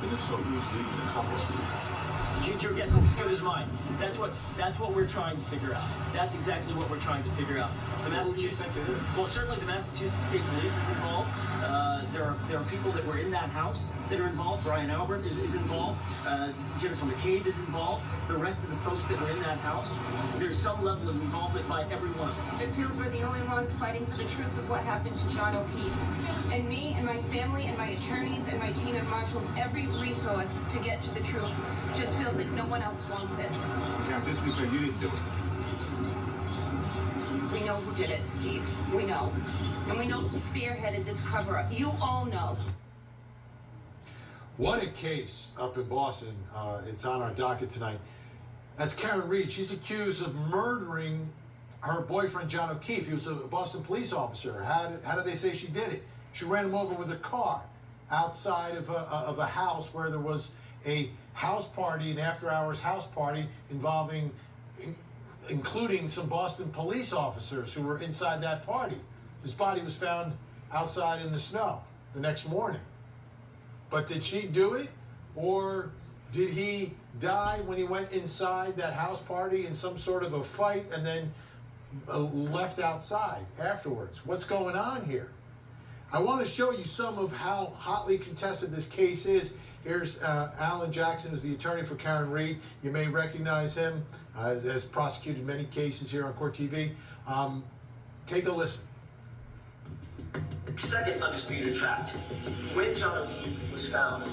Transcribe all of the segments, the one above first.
So who's leading the cover-up? Your guess is as good as mine. That's what we're trying to figure out. That's exactly what we're trying to figure out. The Massachusetts, well, certainly the Massachusetts State Police is involved. There are people that were in that house that are involved. Brian Albert is involved. Jennifer McCabe is involved. The rest of the folks that were in that house, there's some level of involvement by every one of them. It feels we're the only ones fighting for the truth of what happened to John O'Keefe. And me and my family and my attorneys and my team have marshaled every resource to get to the truth. Just feels like no one else wants it. Yeah, just because you didn't do it. We know who did it, Steve. We know. And we know who spearheaded this cover-up. You all know. What a case up in Boston. It's on our docket tonight. That's Karen Reed. She's accused of murdering her boyfriend, John O'Keefe. He was a Boston police officer. How did they say she did it? She ran him over with a car outside of a house where there was a house party, an after-hours house party involving, including some Boston police officers who were inside that party. His body was found outside in the snow the next morning. But did she do it? Or did he die when he went inside that house party in some sort of a fight and then left outside afterwards? What's going on here? I want to show you some of how hotly contested this case is. Here's Alan Jackson, who's the attorney for Karen Reed. You may recognize him, has prosecuted many cases here on Court TV. Take a listen. Second undisputed fact. When John O'Keefe was found,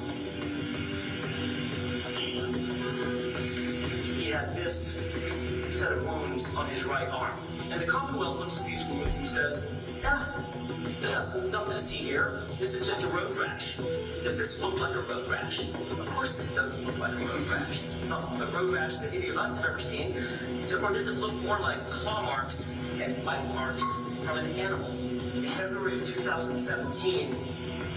he had this set of wounds on his right arm. And the Commonwealth looks at these wounds and says, there's nothing to see here. This is just a road rash. Does this look like a road rash? Of course this doesn't look like a road rash. It's not a road rash that any of us have ever seen. Or does it look more like claw marks and bite marks from an animal? In February of 2017,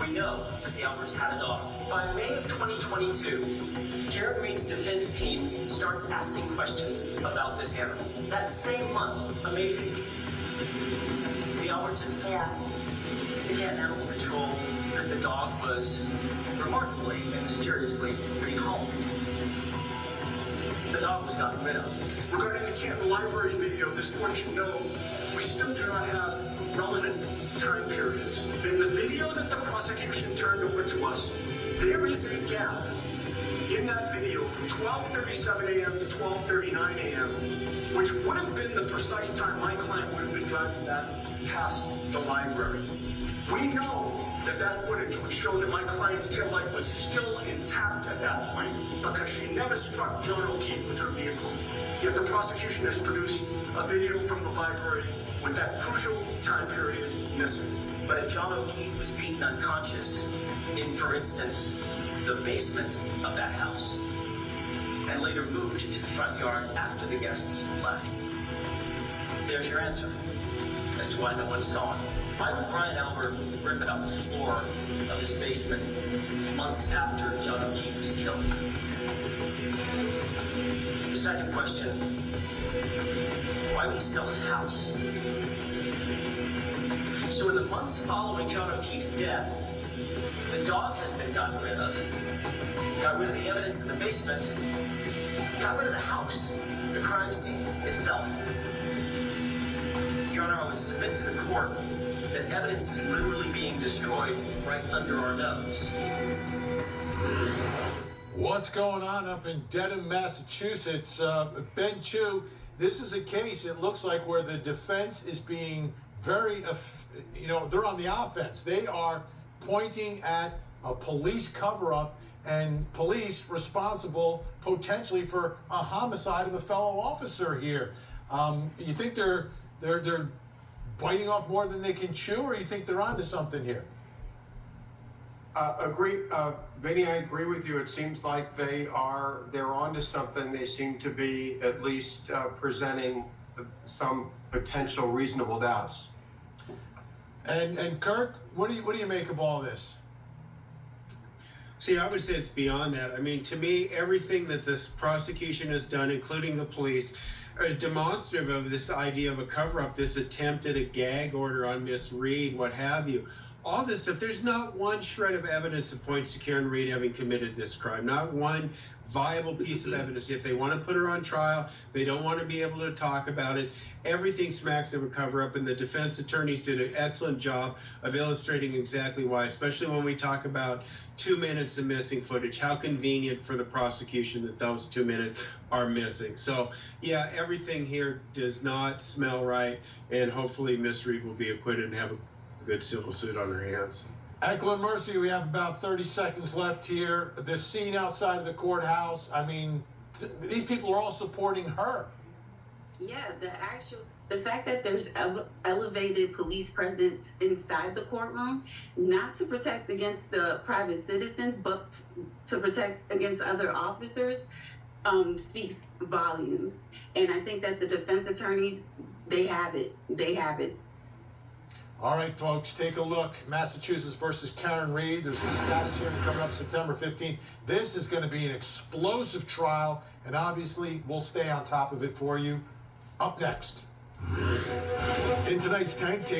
we know that the Alberts had a dog. By May of 2022, Karen Reed's defense team starts asking questions about this animal. That same month, amazingly, the Alberts informed the Cat and Animal Control that the dog was remarkably and mysteriously rehomed. The dog was gotten rid of. Regarding the Canton Library video, this lets you know we still do not have relevant time periods. In the video that the prosecution turned over to us, there is a gap in that video from 12:37 a.m. to 12:39 a.m., which would have been the precise time my client would have been driving that past the library. We know that that footage would show that my client's taillight was still intact at that point because she never struck John O'Keefe with her vehicle. Yet the prosecution has produced a video from the library with that crucial time period missing. But if John O'Keefe was beaten unconscious in, for instance, the basement of that house, and later moved to the front yard after the guests left, there's your answer as to why no one saw him. Why would Brian Albert rip it out the floor of his basement months after John O'Keefe was killed? The second question, why would he sell his house? So in the months following John O'Keefe's death, the dog has been gotten rid of, got rid of the evidence in the basement, got rid of the house, the crime scene itself. Your Honor, I would submit to the court that evidence is literally being destroyed right under our nose. What's going on up in Dedham, Massachusetts? Ben Chu, this is a case, it looks like, where the defense is being very, they're on the offense. They are pointing at a police cover-up and police responsible potentially for a homicide of a fellow officer here. You think they're biting off more than they can chew, or you think they're onto something here? Agree, Vinnie, I agree with you. It seems like they're onto something. They seem to be at least presenting some potential reasonable doubts. And Kirk, what do you make of all this? See, I would say it's beyond that. I mean, to me, everything that this prosecution has done, including the police, are demonstrative of this idea of a cover-up, this attempt at a gag order on Miss Reed, what have you. all this stuff, there's not one shred of evidence that points to Karen Reed having committed this crime. Not one viable piece of evidence. If they want to put her on trial, they don't want to be able to talk about it. Everything smacks of a cover-up, and the defense attorneys did an excellent job of illustrating exactly why, especially when we talk about 2 minutes of missing footage. How convenient for the prosecution that those 2 minutes are missing. So, yeah, everything here does not smell right, and hopefully Miss Reed will be acquitted and have a good civil suit on her hands. Eklund Mercy, we have about 30 seconds left here. This scene outside of the courthouse, I mean, these people are all supporting her. Yeah, the fact that there's elevated police presence inside the courtroom, not to protect against the private citizens, but to protect against other officers, speaks volumes. And I think that the defense attorneys, they have it. They have it. All right, folks, take a look. Massachusetts versus Karen Reed. There's a status hearing coming up September 15th. This is going to be an explosive trial, and obviously we'll stay on top of it for you. Up next. In tonight's Tank Tape.